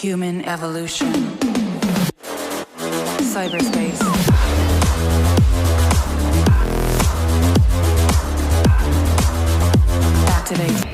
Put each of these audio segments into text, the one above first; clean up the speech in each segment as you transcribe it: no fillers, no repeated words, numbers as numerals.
Human evolution. Cyberspace. Activate.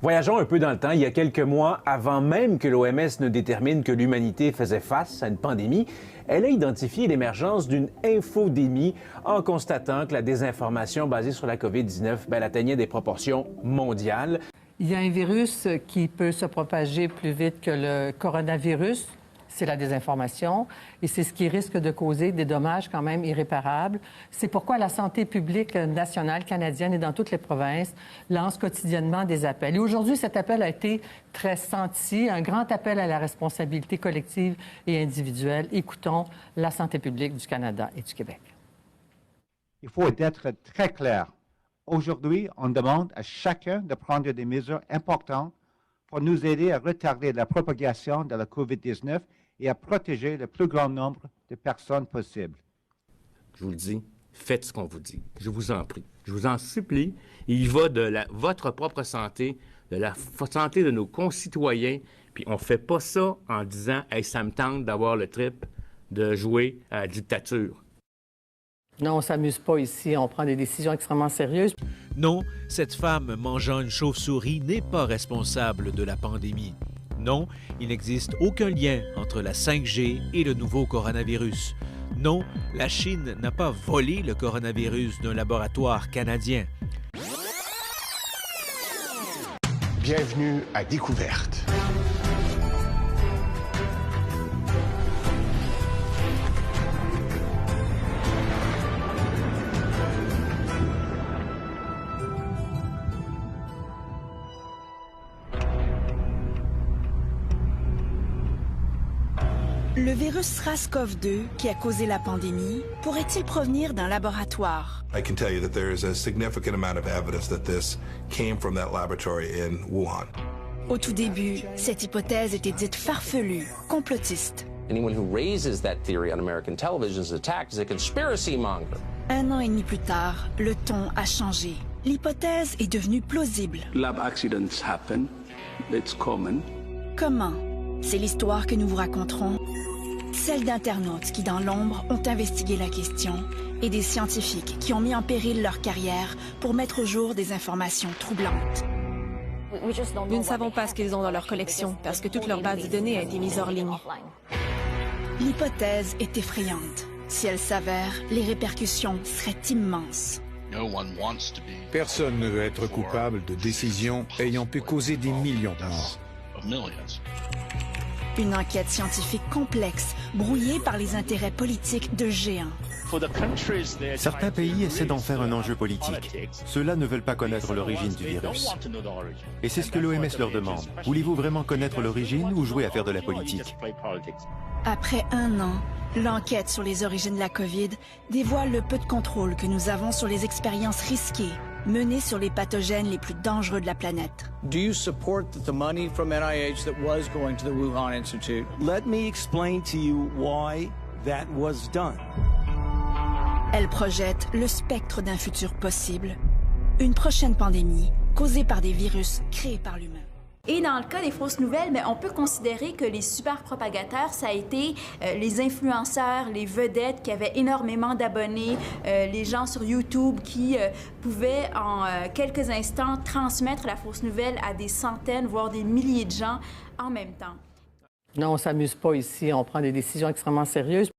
Voyageons un peu dans le temps. Il y a quelques mois, avant même que l'OMS ne détermine que l'humanité faisait face à une pandémie, elle a identifié l'émergence d'une infodémie en constatant que la désinformation basée sur la COVID-19 elle atteignait des proportions mondiales. Il y a un virus qui peut se propager plus vite que le coronavirus. C'est la désinformation et c'est ce qui risque de causer des dommages quand même irréparables. C'est pourquoi la santé publique nationale canadienne et dans toutes les provinces lance quotidiennement des appels. Et aujourd'hui, cet appel a été très senti, un grand appel à la responsabilité collective et individuelle. Écoutons la santé publique du Canada et du Québec. Il faut être très clair. Aujourd'hui, on demande à chacun de prendre des mesures importantes pour nous aider à retarder la propagation de la COVID-19 et à protéger le plus grand nombre de personnes possible. Je vous le dis, faites ce qu'on vous dit. Je vous en prie. Je vous en supplie. Il va de votre propre santé, de la santé de nos concitoyens. Puis on ne fait pas ça en disant « Hey, ça me tente d'avoir le trip de jouer à la dictature ». Non, on ne s'amuse pas ici. On prend des décisions extrêmement sérieuses. Non, cette femme mangeant une chauve-souris n'est pas responsable de la pandémie. Non, il n'existe aucun lien entre la 5G et le nouveau coronavirus. Non, la Chine n'a pas volé le coronavirus d'un laboratoire canadien. Bienvenue à Découverte. Le virus SARS-CoV-2 qui a causé la pandémie pourrait-il provenir d'un laboratoire? I can tell you that there is a significant amount of evidence that this came from that laboratory in Wuhan. Au tout début, cette hypothèse était dite farfelue, complotiste. Anyone who raises that theory on American television is attacked as a conspiracy monger. 1 an et demi plus tard, le ton a changé. L'hypothèse est devenue plausible. Lab accidents happen. It's common. Comment? C'est l'histoire que nous vous raconterons. Celle d'internautes qui, dans l'ombre, ont investigué la question et des scientifiques qui ont mis en péril leur carrière pour mettre au jour des informations troublantes. Nous ne savons pas ce qu'ils ont dans leur collection parce que toute leur base de données a été mise hors ligne. L'hypothèse est effrayante. Si elle s'avère, les répercussions seraient immenses. Personne ne veut être coupable de décisions ayant pu causer des millions de morts. Une enquête scientifique complexe, brouillée par les intérêts politiques de géants. Certains pays essaient d'en faire un enjeu politique. Ceux-là ne veulent pas connaître l'origine du virus. Et c'est ce que l'OMS leur demande. Voulez-vous vraiment connaître l'origine ou jouer à faire de la politique? Après 1 an, l'enquête sur les origines de la COVID dévoile le peu de contrôle que nous avons sur les expériences risquées menées sur les pathogènes les plus dangereux de la planète. Do you support the money from NIH that was going to the Wuhan Institute? Let me explain to you why that was done. Elle projette le spectre d'un futur possible, une prochaine pandémie causée par des virus créés par l'humain. Et dans le cas des fausses nouvelles, mais on peut considérer que les super propagateurs, ça a été les influenceurs, les vedettes qui avaient énormément d'abonnés, les gens sur YouTube qui pouvaient en quelques instants transmettre la fausse nouvelle à des centaines, voire des milliers de gens en même temps. Non, on ne s'amuse pas ici. On prend des décisions extrêmement sérieuses.